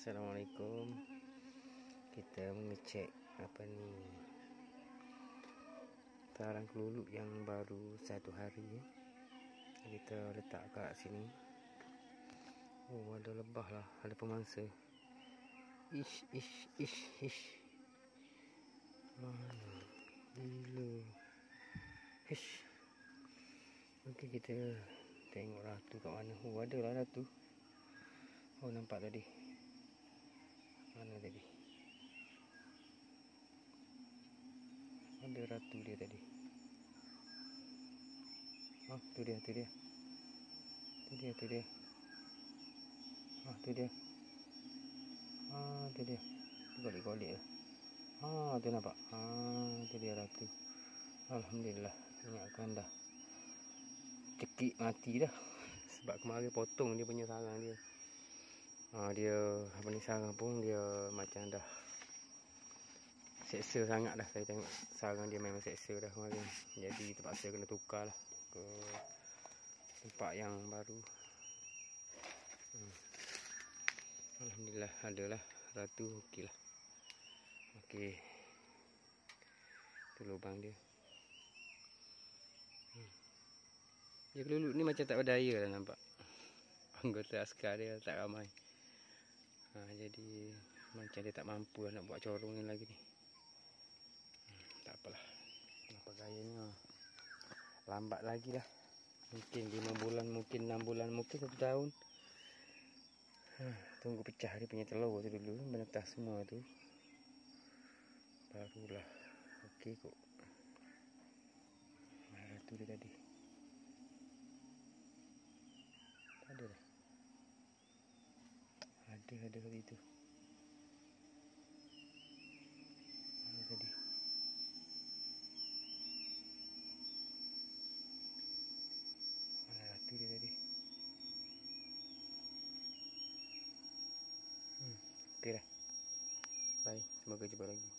Assalamualaikum. Kita mengecek apa ni, sarang keluluk yang baru 1 hari. Kita letak kat sini. Oh, ada lebah lah, ada pemangsa. Ish. Mana gila. Ish. Okey, kita tengok ratu kat mana. Oh, ada lah ratu. Oh, nampak tadi. Mana tadi? Ada ratu dia tadi. Oh, tu dia. Tu dia. Tu dia. Golek-golek lah. Tu nampak. Tu dia ratu. Alhamdulillah. Ingatkan dah cekik mati dah. Sebab kemarin potong dia punya sarang dia. Dia apa ni, sarang pun dia macam dah seksa sangat dah. Saya tengok sarang dia memang seksa dah kemarin. Jadi terpaksa kena tukar lah ke tempat yang baru. Alhamdulillah adalah ratu. Okey lah. Okey, tu lubang dia. Dia keluluk ni macam tak berdaya lah nampak. Anggota askar dia tak ramai. Jadi macam dia tak mampu lah nak buat corong ni lagi ni. Tak apalah. Apa gayanya. Lambat lagi lah. Mungkin 5 bulan, mungkin 6 bulan, mungkin 1 tahun. Tunggu pecah dia punya telur tu dulu. Menetas semua tu. Barulah okey kot. Mana tu dia tadi? Tak ada dah. Ada tadi tu. Mana tadi? Mana ratu dia tadi? Okey dah. Bye. Semoga jumpa lagi.